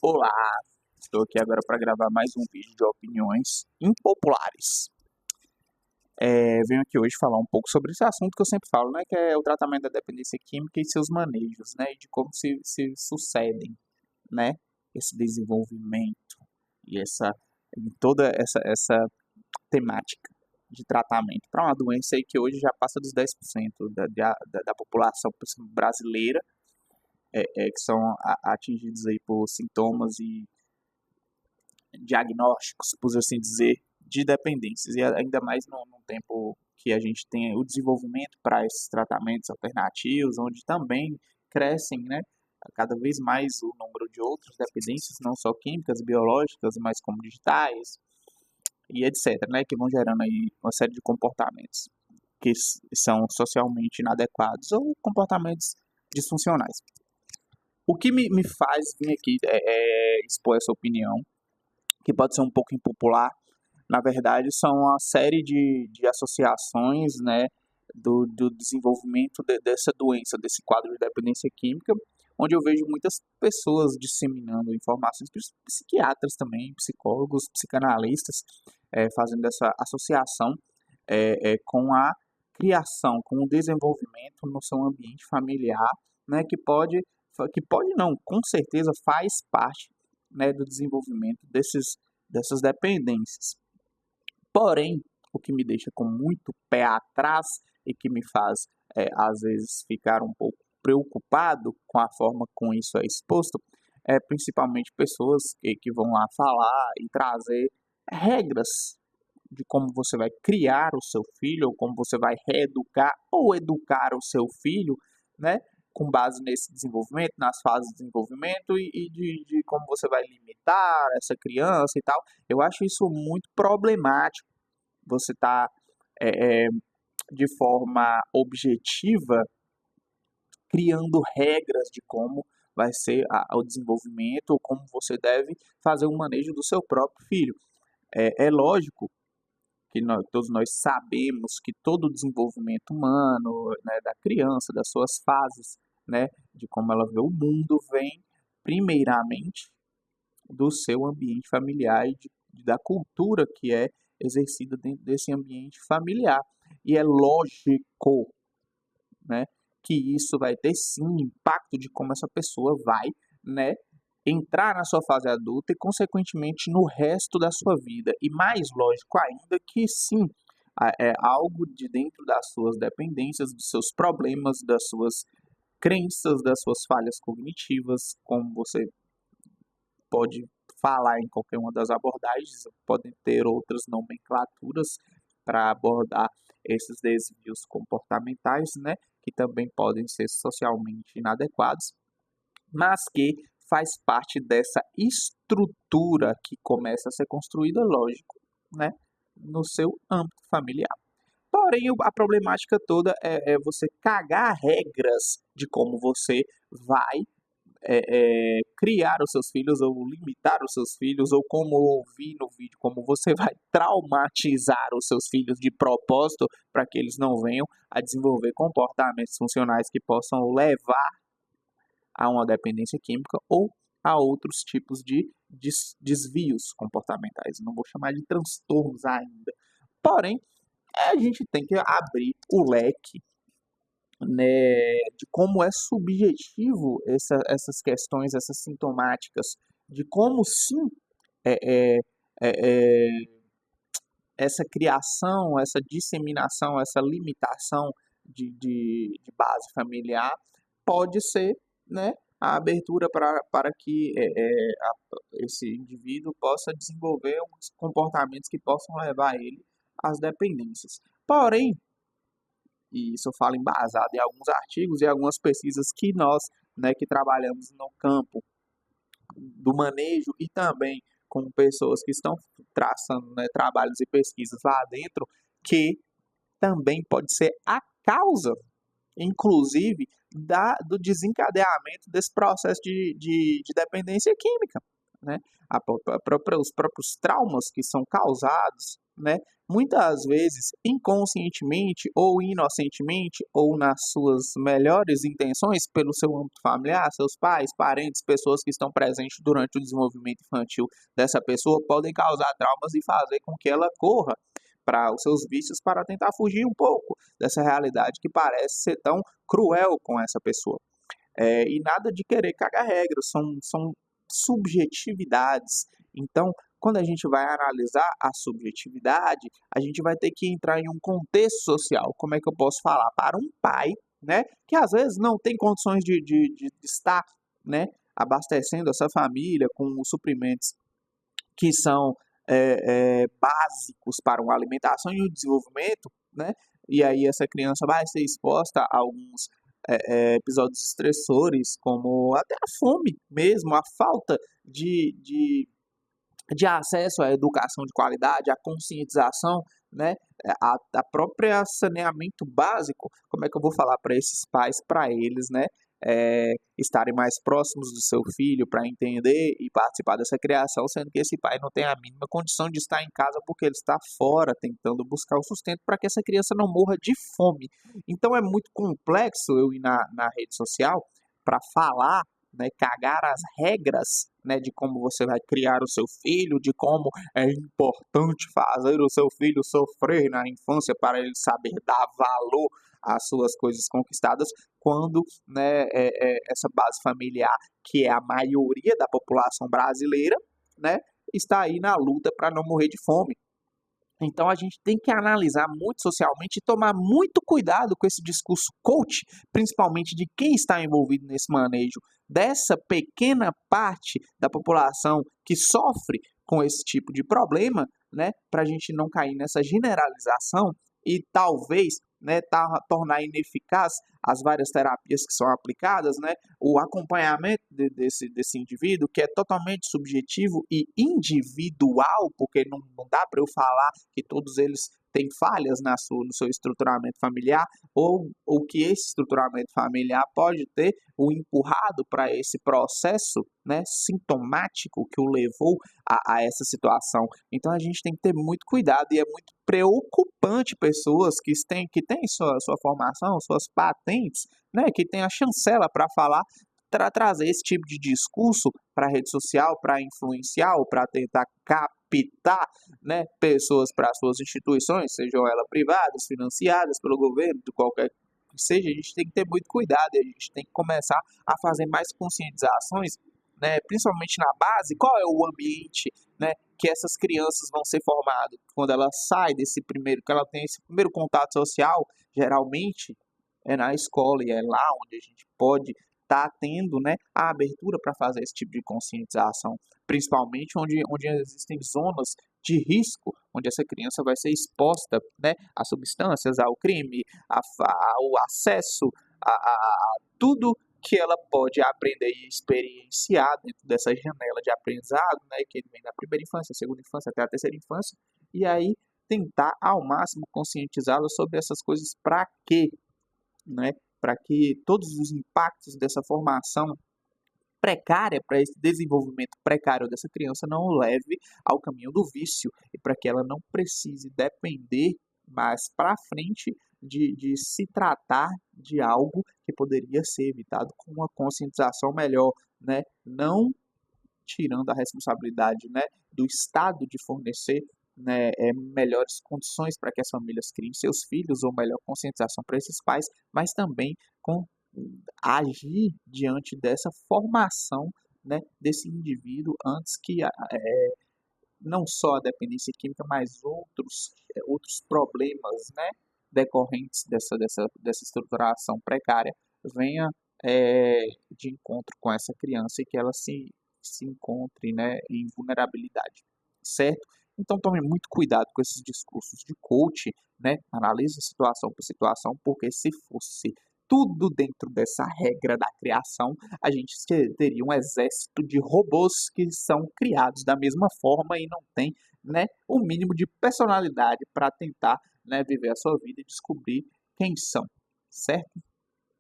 Olá, estou aqui agora para gravar mais um vídeo de opiniões impopulares. Venho aqui hoje falar um pouco sobre esse assunto que eu sempre falo, né, que é o tratamento da dependência química e seus manejos, né, e de como se sucedem, né, esse desenvolvimento e toda essa temática de tratamento para uma doença aí que hoje já passa dos 10% da população brasileira, que são atingidos aí por sintomas e diagnósticos, por assim dizer, de dependências. E ainda mais num tempo que a gente tem o desenvolvimento para esses tratamentos alternativos, onde também crescem, né, cada vez mais o número de outras dependências, não só químicas, biológicas, mas como digitais e etc., né, que vão gerando aí uma série de comportamentos que são socialmente inadequados ou comportamentos disfuncionais. O que me faz vir aqui expor essa opinião, que pode ser um pouco impopular, na verdade, são uma série de associações, né, do desenvolvimento dessa doença, desse quadro de dependência química, onde eu vejo muitas pessoas disseminando informações, psiquiatras também, psicólogos, psicanalistas, fazendo essa associação com a criação, com o desenvolvimento no seu ambiente familiar, né, que pode não, com certeza faz parte, né, do desenvolvimento dessas dependências. Porém, o que me deixa com muito pé atrás e que me faz, às vezes, ficar um pouco preocupado com a forma como isso é exposto, é principalmente pessoas que vão lá falar e trazer regras de como você vai criar o seu filho, ou como você vai reeducar ou educar o seu filho, né? Com base nesse desenvolvimento, nas fases de desenvolvimento e de como você vai limitar essa criança e tal. Eu acho isso muito problemático. Você está, de forma objetiva, criando regras de como vai ser o desenvolvimento ou como você deve fazer o manejo do seu próprio filho. É lógico que todos nós sabemos que todo o desenvolvimento humano, né, da criança, das suas fases, né, de como ela vê o mundo, vem primeiramente do seu ambiente familiar e da cultura que é exercida dentro desse ambiente familiar. E é lógico, né, que isso vai ter sim impacto de como essa pessoa vai, né, entrar na sua fase adulta e, consequentemente, no resto da sua vida. E mais lógico ainda que sim, é algo de dentro das suas dependências, dos seus problemas, das suas crenças, das suas falhas cognitivas, como você pode falar em qualquer uma das abordagens, podem ter outras nomenclaturas para abordar esses desvios comportamentais, né, que também podem ser socialmente inadequados, mas que faz parte dessa estrutura que começa a ser construída, lógico, né, no seu âmbito familiar. Porém, a problemática toda você cagar regras de como você vai criar os seus filhos ou limitar os seus filhos, ou como ouvir no vídeo, como você vai traumatizar os seus filhos de propósito para que eles não venham a desenvolver comportamentos funcionais que possam levar a uma dependência química ou a outros tipos de desvios comportamentais. Não vou chamar de transtornos ainda. Porém, a gente tem que abrir o leque, né, de como é subjetivo essas questões, essas sintomáticas, de como sim é, é, é, essa criação, essa disseminação, essa limitação de base familiar pode ser, né, a abertura para que esse indivíduo possa desenvolver uns comportamentos que possam levar ele às dependências. Porém, e isso eu falo embasado em alguns artigos e algumas pesquisas que nós, né, que trabalhamos no campo do manejo e também com pessoas que estão traçando, né, trabalhos e pesquisas lá dentro, que também pode ser a causa, inclusive, do desencadeamento desse processo de dependência química, né, os próprios traumas que são causados, né, muitas vezes inconscientemente ou inocentemente ou nas suas melhores intenções pelo seu âmbito familiar, seus pais, parentes, pessoas que estão presentes durante o desenvolvimento infantil dessa pessoa podem causar traumas e fazer com que ela corra para os seus vícios para tentar fugir um pouco dessa realidade que parece ser tão cruel com essa pessoa. E nada de querer cagar regras, são subjetividades. Então, quando a gente vai analisar a subjetividade, a gente vai ter que entrar em um contexto social. Como é que eu posso falar? Para um pai, né, que às vezes não tem condições de estar, né, abastecendo essa família com os suprimentos que são básicos para uma alimentação e o desenvolvimento, né? E aí essa criança vai ser exposta a alguns episódios estressores, como até a fome mesmo, a falta de acesso à educação de qualidade, à conscientização, né, a própria saneamento básico. Como é que eu vou falar para esses pais, para eles, né, estarem mais próximos do seu filho para entender e participar dessa criação, sendo que esse pai não tem a mínima condição de estar em casa porque ele está fora tentando buscar o sustento para que essa criança não morra de fome. Então é muito complexo eu ir na rede social para falar, né, cagar as regras, né, de como você vai criar o seu filho, de como é importante fazer o seu filho sofrer na infância para ele saber dar valor às suas coisas conquistadas, quando, né, essa base familiar, que é a maioria da população brasileira, né, está aí na luta para não morrer de fome. Então a gente tem que analisar muito socialmente e tomar muito cuidado com esse discurso coach, principalmente de quem está envolvido nesse manejo dessa pequena parte da população que sofre com esse tipo de problema, né, para a gente não cair nessa generalização e talvez, né, tornar ineficaz as várias terapias que são aplicadas, né, o acompanhamento desse indivíduo, que é totalmente subjetivo e individual, porque não dá para eu falar que todos eles têm falhas no seu estruturamento familiar, ou que esse estruturamento familiar pode ter o empurrado para esse processo, né, sintomático que o levou a essa situação. Então a gente tem que ter muito cuidado e é muito preocupante pessoas que têm sua formação, suas patentes, né, que têm a chancela para falar, trazer esse tipo de discurso para a rede social, para influenciar ou para tentar captar, né, pessoas para suas instituições, sejam elas privadas, financiadas pelo governo, de qualquer que seja. A gente tem que ter muito cuidado e a gente tem que começar a fazer mais conscientizações, né, principalmente na base, qual é o ambiente, né, que essas crianças vão ser formadas quando ela sai que ela tem esse primeiro contato social, geralmente é na escola e é lá onde a gente pode estar tendo, né, a abertura para fazer esse tipo de conscientização, principalmente onde existem zonas de risco, onde essa criança vai ser exposta, né, a substâncias, ao crime, ao acesso a tudo que ela pode aprender e experienciar dentro dessa janela de aprendizado, né, que vem da primeira infância, segunda infância até a terceira infância, e aí tentar ao máximo conscientizá-la sobre essas coisas para quê, né, para que todos os impactos dessa formação precária, para esse desenvolvimento precário dessa criança, não o leve ao caminho do vício e para que ela não precise depender mais para frente de se tratar de algo que poderia ser evitado com uma conscientização melhor, né? Não tirando a responsabilidade, né, do Estado de fornecer, né, melhores condições para que as famílias criem seus filhos, ou melhor conscientização para esses pais, mas também com agir diante dessa formação, né, desse indivíduo antes que não só a dependência química, mas outros problemas, né, decorrentes dessa estruturação precária venha de encontro com essa criança e que ela se encontre, né, em vulnerabilidade, certo? Então tome muito cuidado com esses discursos de coach, né? Analise situação por situação, porque se fosse tudo dentro dessa regra da criação, a gente teria um exército de robôs que são criados da mesma forma e não tem, né, o mínimo de personalidade para tentar, né, viver a sua vida e descobrir quem são, certo?